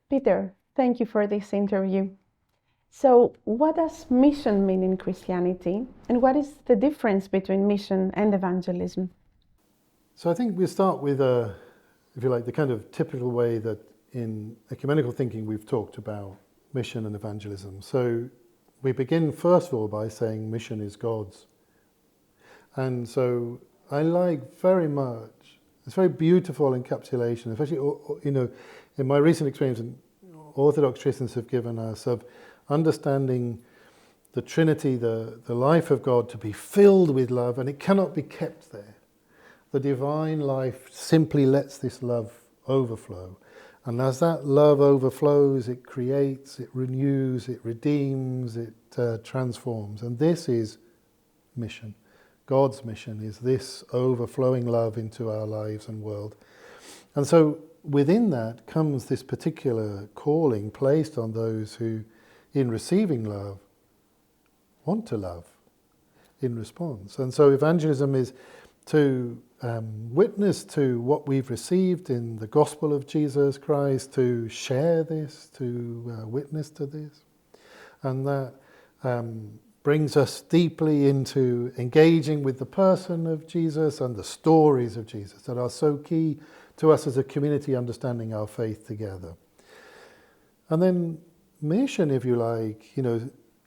Peter, thank you for this interview. So, what does mission mean in Christianity, and what is the difference between mission and evangelism? So I think we start with, if you like, the kind of typical way that in ecumenical thinking we've talked about mission and evangelism. So we begin first of all by saying mission is God's. And so I like very much, it's very beautiful encapsulation, especially, in my recent experience, Orthodox Christians have given us of understanding the Trinity, the life of God to be filled with love, and it cannot be kept there. The divine life simply lets this love overflow. And as that love overflows, it creates, it renews, it redeems, it transforms. And this is mission. God's mission is this overflowing love into our lives and world. And so within that comes this particular calling placed on those who, in receiving love, want to love in response. And so evangelism is to witness to what we've received in the gospel of Jesus Christ, to share this, to witness to this. And that brings us deeply into engaging with the person of Jesus and the stories of Jesus that are so key to us as a community understanding our faith together. And then mission, if you like,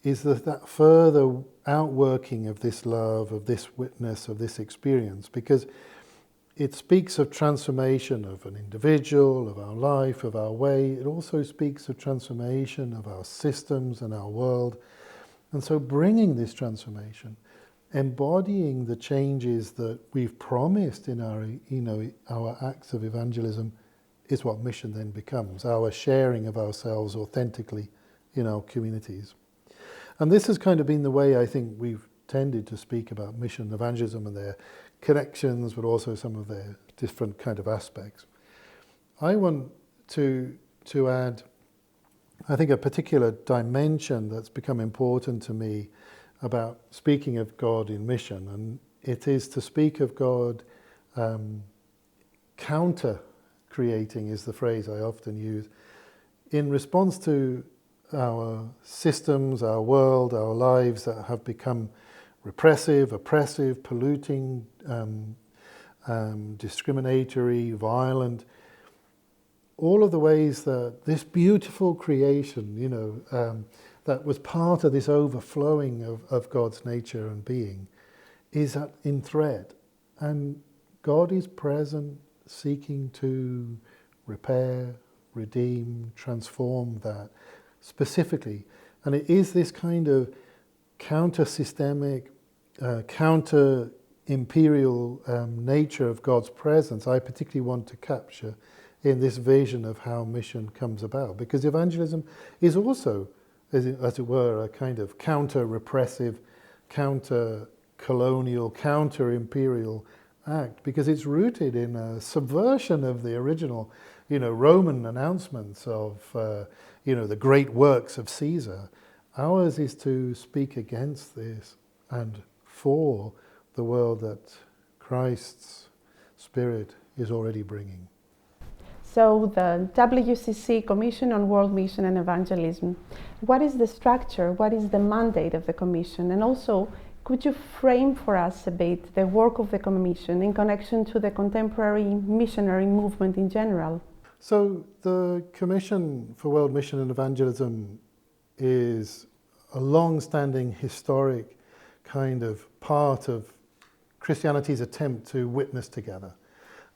is that further outworking of this love, of this witness, of this experience, because it speaks of transformation of an individual, of our life, of our way. It also speaks of transformation of our systems and our world. And so bringing this transformation, embodying the changes that we've promised in our acts of evangelism is what mission then becomes, our sharing of ourselves authentically in our communities. And this has kind of been the way I think we've tended to speak about mission and evangelism and their connections, but also some of their different kind of aspects. I want to add, I think, a particular dimension that's become important to me about speaking of God in mission, and it is to speak of God counter-creating is the phrase I often use, in response to our systems, our world, our lives that have become repressive, oppressive, polluting, discriminatory, violent. All of the ways that this beautiful creation, that was part of this overflowing of God's nature and being, is in threat. And God is present, seeking to repair, redeem, transform that specifically. And it is this kind of counter-systemic, counter-imperial nature of God's presence I particularly want to capture in this vision of how mission comes about. Because evangelism is also, as it were, a kind of counter-repressive, counter-colonial, counter-imperial act, because it's rooted in a subversion of the original, Roman announcements of, the great works of Caesar. Ours is to speak against this and for the world that Christ's Spirit is already bringing. So, the WCC Commission on World Mission and Evangelism, what is the structure, what is the mandate of the Commission? And also, could you frame for us a bit the work of the Commission in connection to the contemporary missionary movement in general? So the Commission for World Mission and Evangelism is a long-standing historic kind of part of Christianity's attempt to witness together.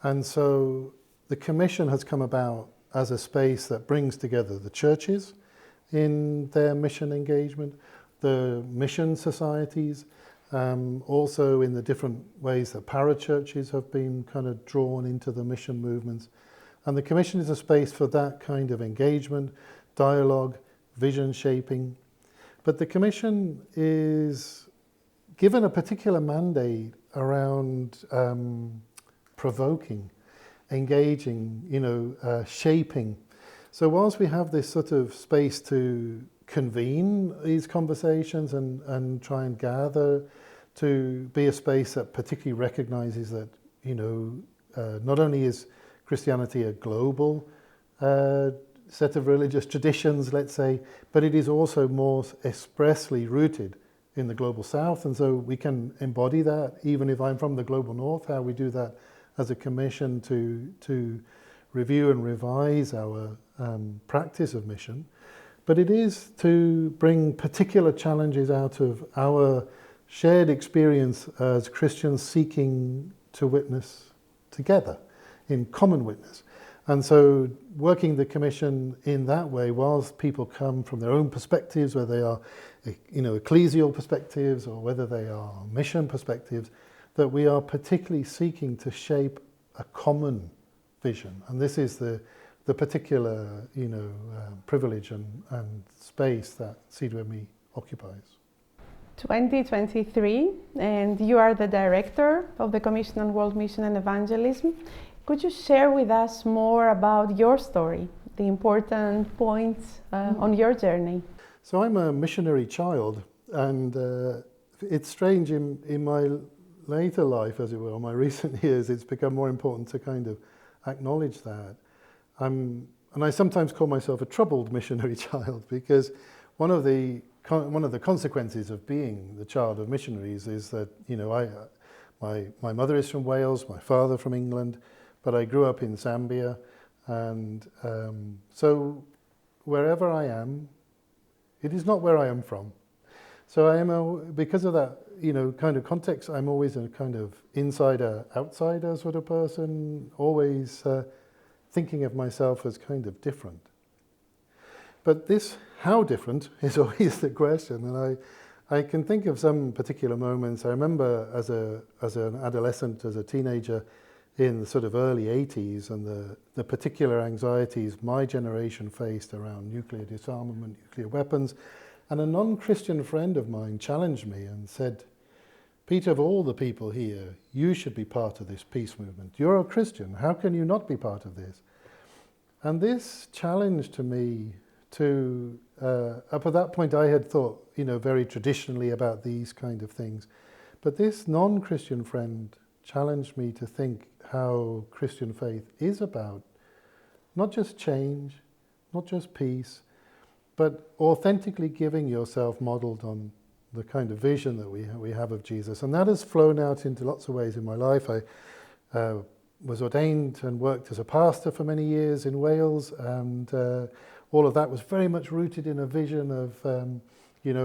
And so the Commission has come about as a space that brings together the churches in their mission engagement, the mission societies, also in the different ways that parachurches have been kind of drawn into the mission movements. And the Commission is a space for that kind of engagement, dialogue, vision shaping. But the Commission is given a particular mandate around provoking, engaging, shaping. So whilst we have this sort of space to convene these conversations and try and gather, to be a space that particularly recognizes that, not only is Christianity a global set of religious traditions, let's say, but it is also more expressly rooted in the global south, and so we can embody that even if I'm from the global north, how we do that as a commission to review and revise our practice of mission. But it is to bring particular challenges out of our shared experience as Christians seeking to witness together, in common witness. And so working the commission in that way, whilst people come from their own perspectives, whether they are ecclesial perspectives or whether they are mission perspectives, that we are particularly seeking to shape a common vision. And this is the particular privilege and space that CWME occupies. 2023, and you are the Director of the Commission on World Mission and Evangelism. Could you share with us more about your story, the important points on your journey? So I'm a missionary child, and it's strange in my later life, as it were, my recent years, it's become more important to kind of acknowledge that. And I sometimes call myself a troubled missionary child, because one of the consequences of being the child of missionaries is that, my mother is from Wales, my father from England, but I grew up in Zambia, and so wherever I am, it is not where I am from. So I am, because of that, kind of context, I'm always a kind of insider, outsider sort of person, always thinking of myself as kind of different. But this, how different, is always the question, and I can think of some particular moments. I remember as an adolescent, as a teenager, in the sort of early 80s, and the particular anxieties my generation faced around nuclear disarmament, nuclear weapons, and a non-Christian friend of mine challenged me and said, "Peter, of all the people here, you should be part of this peace movement. You're a Christian, how can you not be part of this?" And this challenge to me to, up at that point I had thought, very traditionally about these kind of things, but this non-Christian friend challenged me to think how Christian faith is about not just change, not just peace, but authentically giving yourself modeled on the kind of vision that we have of Jesus. And that has flown out into lots of ways in my life. I was ordained and worked as a pastor for many years in Wales, and all of that was very much rooted in a vision of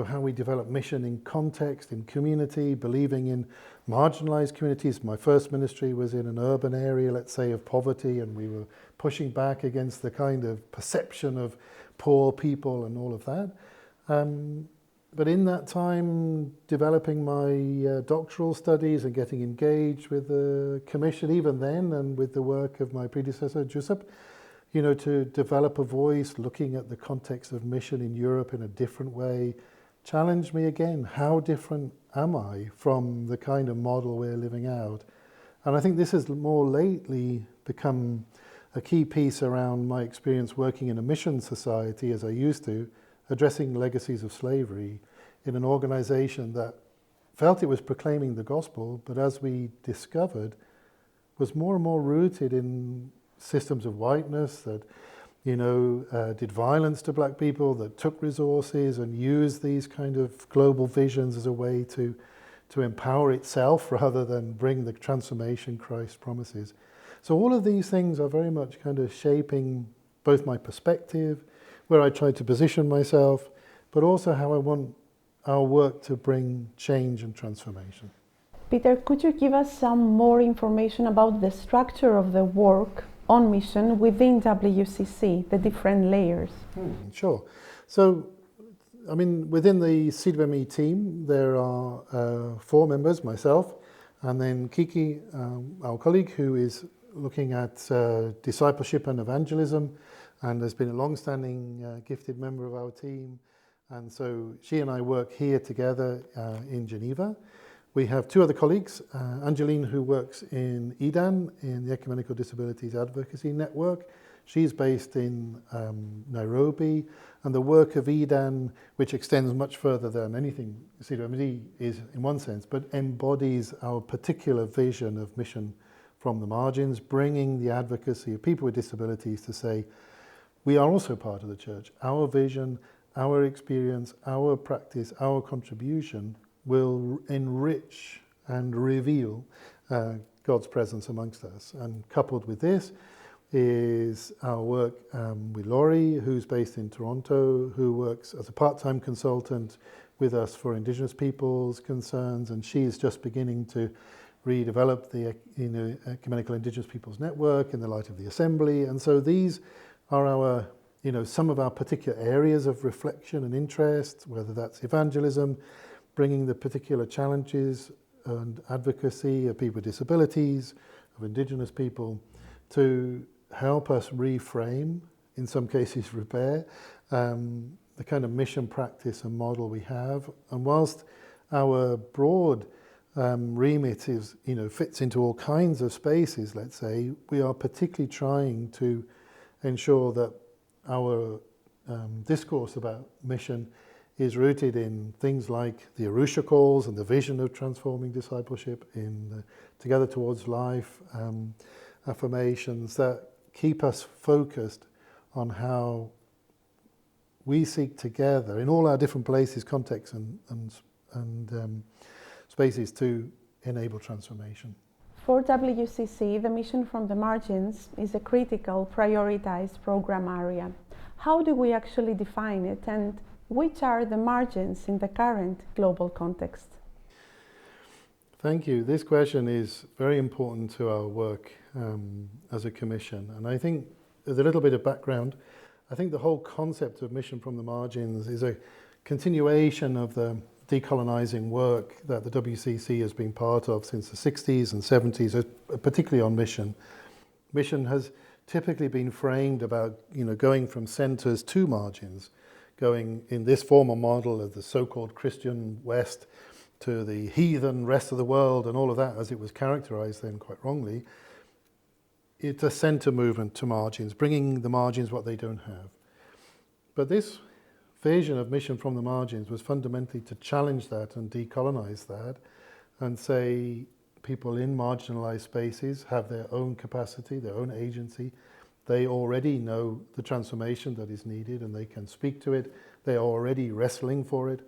how we develop mission in context, in community, believing in marginalized communities. My first ministry was in an urban area, let's say, of poverty, and we were pushing back against the kind of perception of poor people and all of that. But in that time, developing my doctoral studies and getting engaged with the commission even then, and with the work of my predecessor, Giuseppe, to develop a voice looking at the context of mission in Europe in a different way, challenged me again. How different am I from the kind of model we're living out? And I think this has more lately become a key piece around my experience working in a mission society, as I used to, addressing legacies of slavery in an organization that felt it was proclaiming the gospel, but as we discovered, was more and more rooted in systems of whiteness that did violence to black people, that took resources and used these kind of global visions as a way to empower itself rather than bring the transformation Christ promises. So all of these things are very much kind of shaping both my perspective, where I try to position myself, but also how I want our work to bring change and transformation. Peter, could you give us some more information about the structure of the work on mission within WCC, the different layers? Sure. So, within the CWME team, there are 4 members, myself, and then Kiki, our colleague, who is looking at discipleship and evangelism, and has been a long-standing gifted member of our team. And so she and I work here together in Geneva. We have 2 other colleagues, Angeline, who works in EDAN, in the Ecumenical Disabilities Advocacy Network. She's based in Nairobi, and the work of EDAN, which extends much further than anything CWME is in one sense, but embodies our particular vision of mission from the margins, bringing the advocacy of people with disabilities to say, we are also part of the church. Our vision, our experience, our practice, our contribution will enrich and reveal God's presence amongst us. And coupled with this is our work with Laurie, who's based in Toronto, who works as a part-time consultant with us for Indigenous peoples' concerns, and she is just beginning to redevelop the Ecumenical Indigenous Peoples Network in the light of the Assembly. And so these are our, some of our particular areas of reflection and interest, whether that's evangelism, bringing the particular challenges and advocacy of people with disabilities, of Indigenous people, to help us reframe, in some cases repair, the kind of mission practice and model we have. And whilst our broad remit is, fits into all kinds of spaces, let's say, we are particularly trying to ensure that our discourse about mission is rooted in things like the Arusha calls and the vision of transforming discipleship, in the Together Towards Life affirmations that keep us focused on how we seek together in all our different places, contexts and spaces to enable transformation. For WCC, the mission from the margins is a critical, prioritized program area. How do we actually define it, and which are the margins in the current global context? Thank you. This question is very important to our work as a commission. And I think, as a little bit of background, I think the whole concept of mission from the margins is a continuation of the decolonizing work that the WCC has been part of since the 60s and 70s, particularly on mission. Mission has typically been framed about, going from centers to margins, going in this former model of the so-called Christian West to the heathen rest of the world and all of that, as it was characterized then quite wrongly. It's a center movement to margins, bringing the margins what they don't have. But this vision of mission from the margins was fundamentally to challenge that and decolonize that and say people in marginalized spaces have their own capacity, their own agency. They already know the transformation that is needed and they can speak to it. They are already wrestling for it.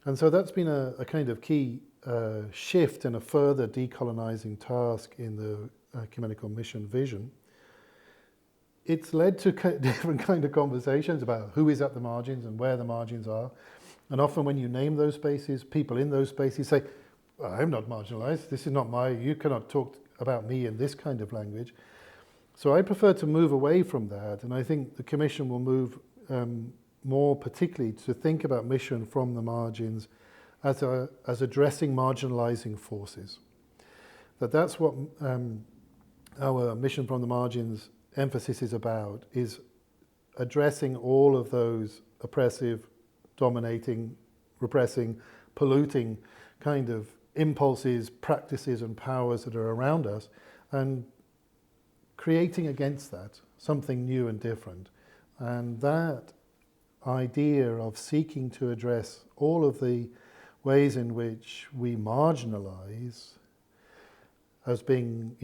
And so that's been a kind of key shift and a further decolonizing task in the ecumenical mission vision. It's led to different kind of conversations about who is at the margins and where the margins are. And often when you name those spaces, people in those spaces say, well, I'm not marginalized. This is not you cannot talk about me in this kind of language. So I prefer to move away from that. And I think the Commission will move more particularly to think about mission from the margins as addressing marginalizing forces. That's what our mission from the margins emphasis is about, is addressing all of those oppressive, dominating, repressing, polluting kind of impulses, practices and powers that are around us, and creating against that something new and different. And that idea of seeking to address all of the ways in which we marginalize as being,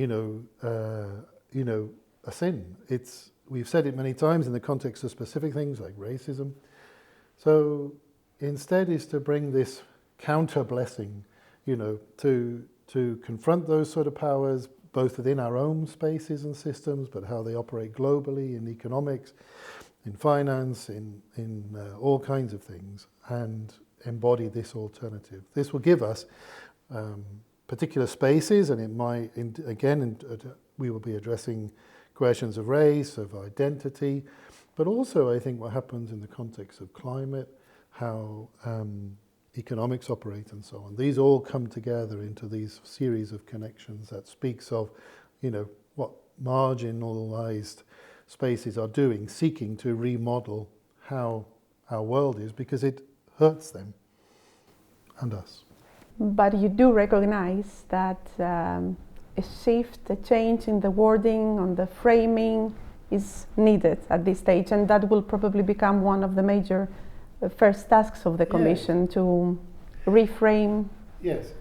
a sin. We've said it many times in the context of specific things like racism. So instead is to bring this counter blessing, to confront those sort of powers, both within our own spaces and systems, but how they operate globally in economics, in finance, in all kinds of things, and embody this alternative. This will give us particular spaces, and it might, we will be addressing questions of race, of identity, but also I think what happens in the context of climate, how economics operate and so on. These all come together into these series of connections that speaks of, what marginalized spaces are doing, seeking to remodel how our world is, because it hurts them and us. But you do recognize that a shift, a change in the wording, on the framing is needed at this stage, and that will probably become one of the major first tasks of the Commission, to reframe. Yes.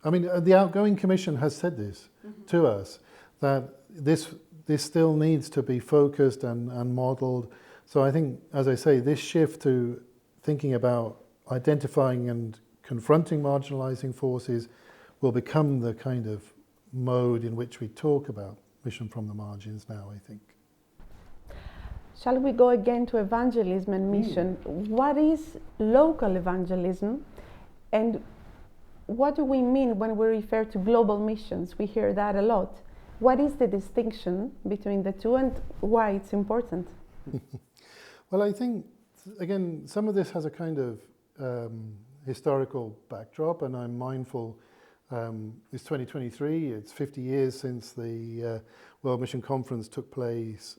I mean, the outgoing Commission has said this to us, that this still needs to be focused and modelled So I think, as I say, this shift to thinking about identifying and confronting marginalizing forces will become the kind of mode in which we talk about mission from the margins now, I think. Shall we go again to evangelism and mission? What is local evangelism, and what do we mean when we refer to global missions? We hear that a lot. What is the distinction between the two, and why it's important? Well, I think, again, some of this has a kind of historical backdrop, and I'm mindful it's 2023, it's 50 years since the World Mission Conference took place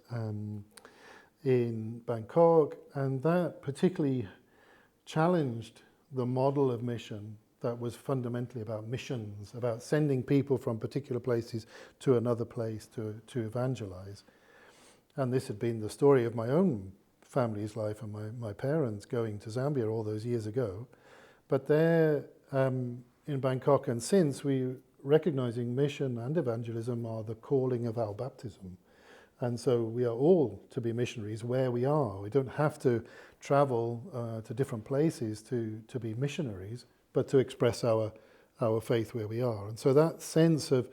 in Bangkok, and that particularly challenged the model of mission that was fundamentally about missions, about sending people from particular places to another place to evangelize. And this had been the story of my own family's life and my parents going to Zambia all those years ago. But there in Bangkok and since, we recognizing mission and evangelism are the calling of our baptism. And so we are all to be missionaries where we are. We don't have to travel to different places to be missionaries, but to express our faith where we are. And so that sense of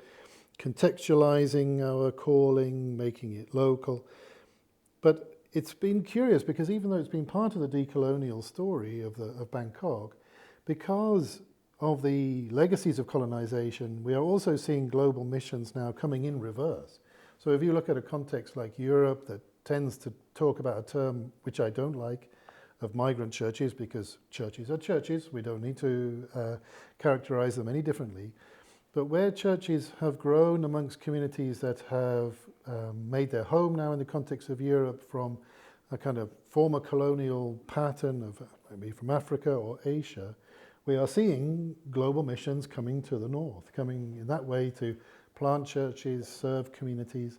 contextualizing our calling, making it local. But it's been curious because even though it's been part of the decolonial story of Bangkok, because of the legacies of colonization, we are also seeing global missions now coming in reverse. So if you look at a context like Europe that tends to talk about a term which I don't like, of migrant churches, because churches are churches, we don't need to characterize them any differently. But where churches have grown amongst communities that have made their home now in the context of Europe from a kind of former colonial pattern of maybe from Africa or Asia, we are seeing global missions coming to the north, coming in that way to plant churches, serve communities.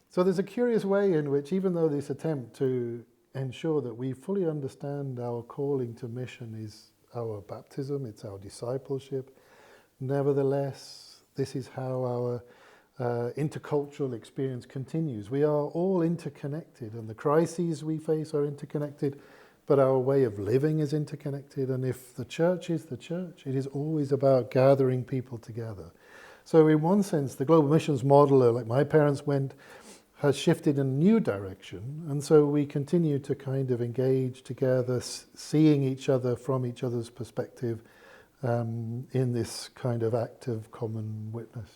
So there's a curious way in which, even though this attempt to ensure that we fully understand our calling to mission is our baptism, it's our discipleship, nevertheless, this is how our intercultural experience continues. We are all interconnected, and the crises we face are interconnected, but our way of living is interconnected. And if the church is the church, it is always about gathering people together. So in one sense, the global missions model, like my parents went, has shifted in a new direction. And so we continue to kind of engage together, seeing each other from each other's perspective in this kind of active common witness.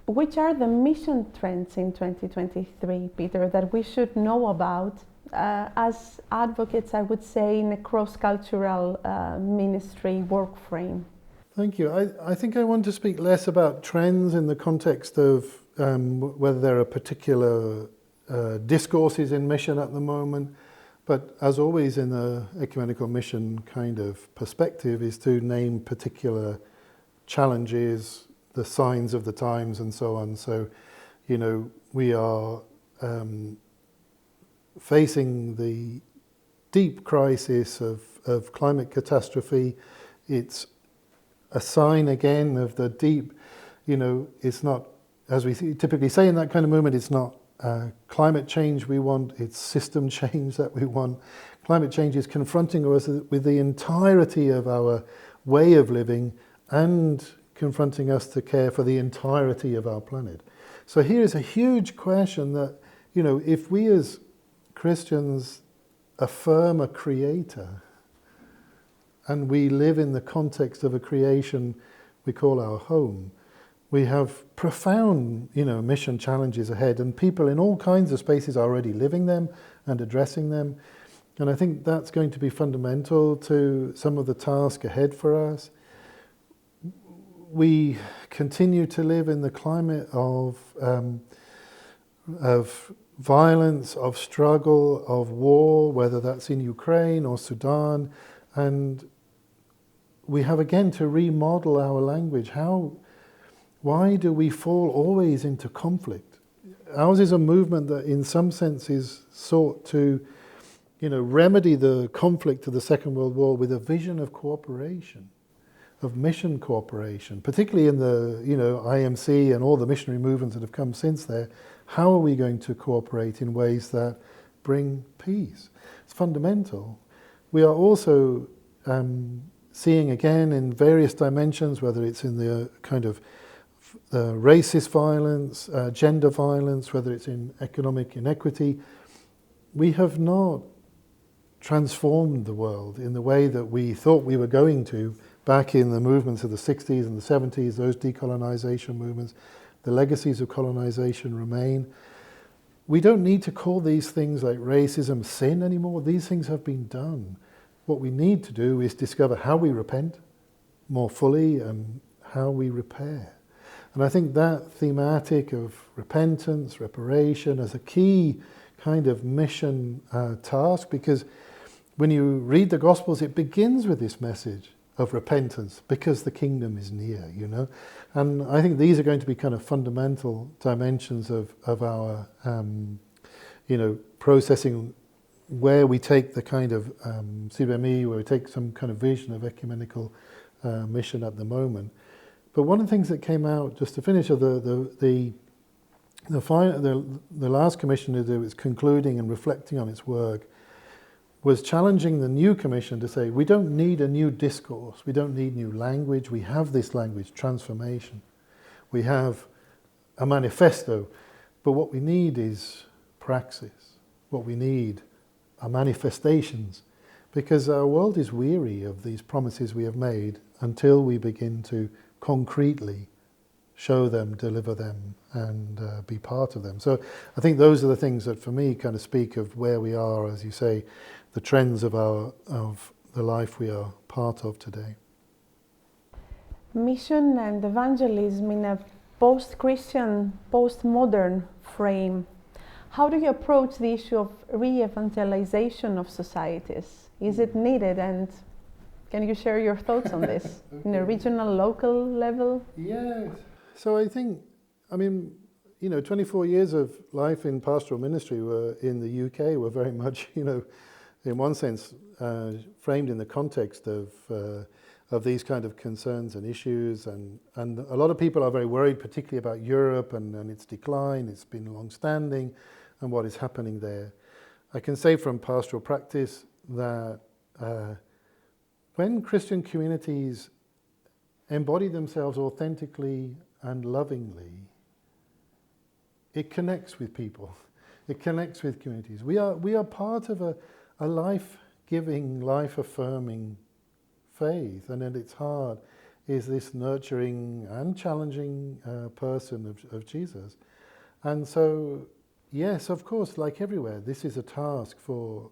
Which are the mission trends in 2023, Peter, that we should know about as advocates, I would say, in a cross-cultural ministry workframe? Thank you. I think I want to speak less about trends in the context of whether there are particular discourses in mission at the moment, but as always in the ecumenical mission kind of perspective is to name particular challenges, the signs of the times and so on. So, you know, we are facing the deep crisis of climate catastrophe. It's a sign again of the deep, you know, it's not, as we typically say in that kind of movement, it's not climate change we want, it's system change that we want. Climate change is confronting us with the entirety of our way of living and confronting us to care for the entirety of our planet. So here is a huge question that, you know, if we as Christians affirm a creator and we live in the context of a creation we call our home, we have profound, you know, mission challenges ahead, and people in all kinds of spaces are already living them and addressing them. And I think that's going to be fundamental to some of the task ahead for us. We continue to live in the climate of violence, of struggle, of war, whether that's in Ukraine or Sudan, and we have again to remodel our language. Why do we fall always into conflict? Ours is a movement that in some senses sought to, you know, remedy the conflict of the Second World War with a vision of cooperation, of mission cooperation, particularly in the, you know, IMC and all the missionary movements that have come since there, How are we going to cooperate in ways that bring peace? It's fundamental. We are also seeing again in various dimensions, whether it's in the kind of racist violence, gender violence, whether it's in economic inequity, we have not transformed the world in the way that we thought we were going to back in the movements of the 60s and the 70s, those decolonization movements. The legacies of colonization remain. We don't need to call these things like racism sin anymore. These things have been done. What we need to do is discover how we repent more fully and how we repair. And I think that thematic of repentance, reparation as a key kind of mission task, because when you read the Gospels, it begins with this message of repentance because the kingdom is near, you know. And I think these are going to be kind of fundamental dimensions of our, processing where we take the kind of CWME, where we take some kind of vision of ecumenical mission at the moment. But one of the things that came out, just to finish, of the last commission that was concluding and reflecting on its work, was challenging the new commission to say, we don't need a new discourse, we don't need new language, we have this language, transformation. We have a manifesto, but what we need is praxis. What we need are manifestations, because our world is weary of these promises we have made until we begin to concretely show them, deliver them, and be part of them. So I think those are the things that for me kind of speak of where we are, as you say, the trends of the life we are part of today. Mission and evangelism in a post-Christian, post-modern frame. How do you approach the issue of re-evangelization of societies? Is it needed, and can you share your thoughts on this okay. In a regional, local level? Yes. So I think, 24 years of life in pastoral ministry were in the UK were very much, in one sense, framed in the context of these kind of concerns and issues, and a lot of people are very worried, particularly about Europe and its decline. It's been long-standing, and what is happening there. I can say from pastoral practice that when Christian communities embody themselves authentically and lovingly, it connects with people. It connects with communities. We are part of a life-giving, life-affirming faith, and at its heart is this nurturing and challenging person of Jesus. And so, yes, of course, like everywhere, this is a task for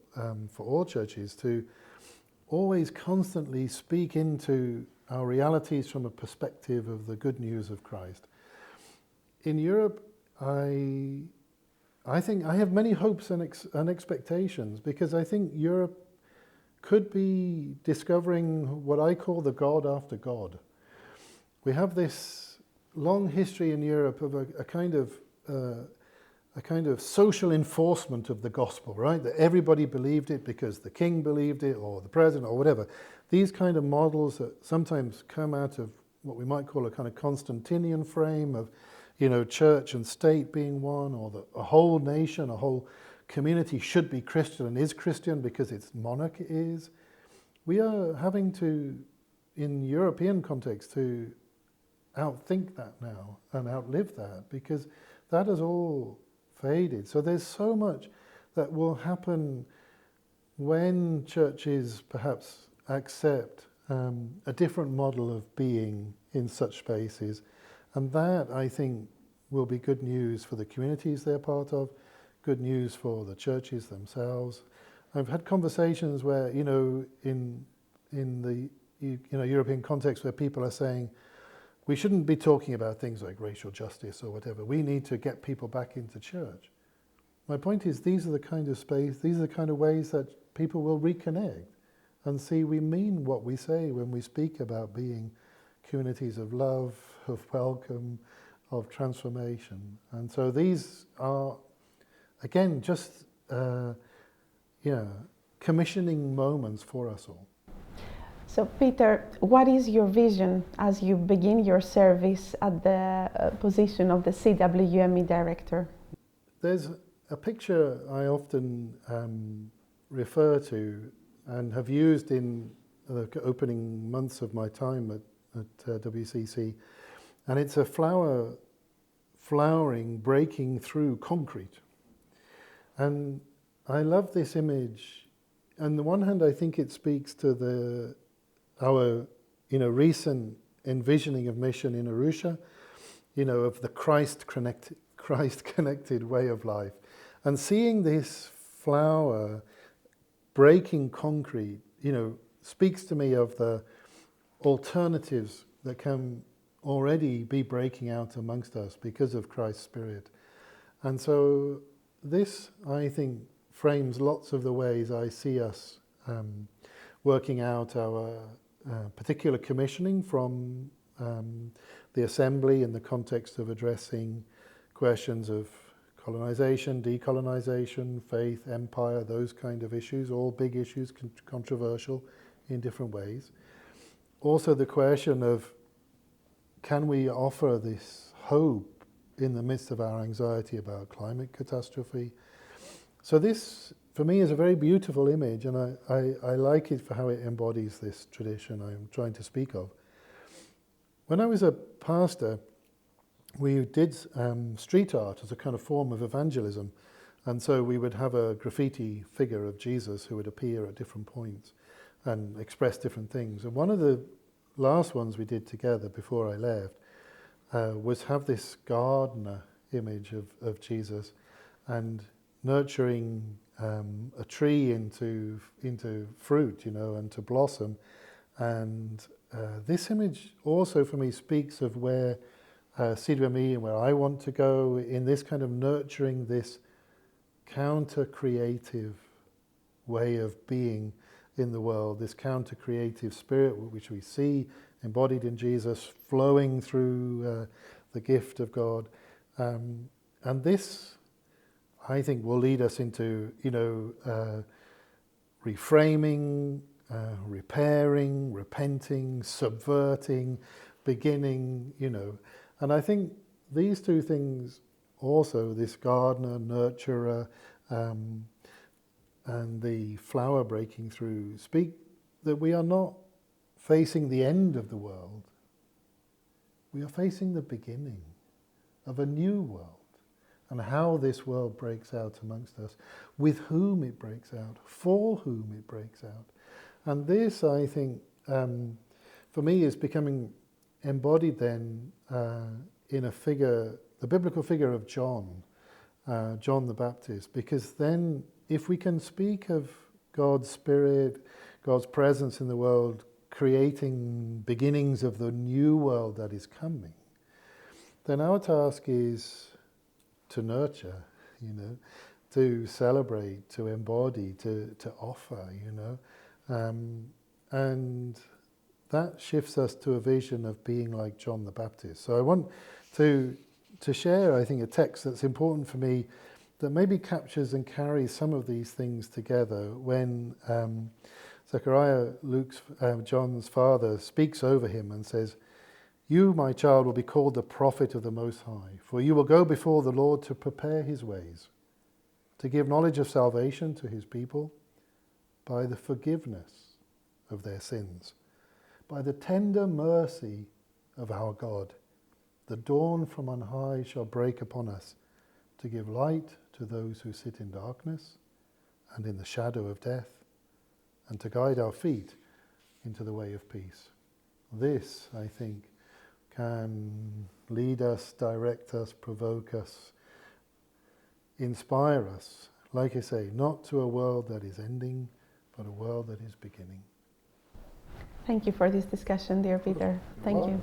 all churches to always constantly speak into our realities from a perspective of the good news of Christ. In Europe, I think I have many hopes and expectations, because I think Europe could be discovering what I call the God after God. We have this long history in Europe of a kind of social enforcement of the gospel, right? That everybody believed it because the king believed it, or the president, or whatever. These kind of models that sometimes come out of what we might call a kind of Constantinian frame of, church and state being one, or a whole nation, a whole community should be Christian and is Christian because its monarch is. We are having to, in European context, to outthink that now and outlive that, because that has all faded. So there's so much that will happen when churches perhaps accept a different model of being in such spaces. And that, I think, will be good news for the communities they're part of, good news for the churches themselves. I've had conversations where, in the European context, where people are saying, we shouldn't be talking about things like racial justice or whatever. We need to get people back into church. My point is, these are the kind of space, these are the kind of ways that people will reconnect and see we mean what we say when we speak about being communities of love, of welcome, of transformation. And so these are, again, just commissioning moments for us all. So Peter, what is your vision as you begin your service at the position of the CWME Director? there's a picture I often refer to and have used in the opening months of my time at WCC, and it's a flower flowering, breaking through concrete. And I love this image. On the one hand, I think it speaks to our recent envisioning of mission in Arusha, of the Christ-connected way of life. And seeing this flower breaking concrete, speaks to me of the alternatives that can already be breaking out amongst us because of Christ's Spirit. And so this, I think, frames lots of the ways I see us working out our particular commissioning from the Assembly in the context of addressing questions of colonization, decolonization, faith, empire, those kind of issues, all big issues, controversial in different ways. Also the question of, can we offer this hope in the midst of our anxiety about climate catastrophe? So this, for me, is a very beautiful image, and I like it for how it embodies this tradition I'm trying to speak of. When I was a pastor, we did street art as a kind of form of evangelism, and so we would have a graffiti figure of Jesus who would appear at different points and express different things. And one of the last ones we did together before I left was have this gardener image of Jesus and nurturing a tree into fruit, and to blossom. And this image also for me speaks of where CWME and where I want to go in this kind of nurturing this counter-creative way of being in the world, this counter-creative spirit which we see embodied in Jesus, flowing through the gift of God. And this, I think, will lead us into, reframing, repairing, repenting, subverting, beginning, And I think these two things also, this gardener, nurturer, and the flower breaking through, speak that we are not facing the end of the world. We are facing the beginning of a new world, and how this world breaks out amongst us, with whom it breaks out, for whom it breaks out. And this, I think, for me, is becoming embodied then in a figure, the biblical figure of John the Baptist, because then if we can speak of God's Spirit, God's presence in the world, creating beginnings of the new world that is coming, then our task is to nurture, to celebrate, to embody, to offer, and that shifts us to a vision of being like John the Baptist. So I want to share, I think, a text that's important for me that maybe captures and carries some of these things together when Zechariah, John's father, speaks over him and says, "You, my child, will be called the prophet of the Most High, for you will go before the Lord to prepare his ways, to give knowledge of salvation to his people by the forgiveness of their sins, by the tender mercy of our God. The dawn from on high shall break upon us, to give light to those who sit in darkness and in the shadow of death, and to guide our feet into the way of peace." This, I think, can lead us, direct us, provoke us, inspire us, like I say, not to a world that is ending, but a world that is beginning. Thank you for this discussion, dear Peter. Thank you.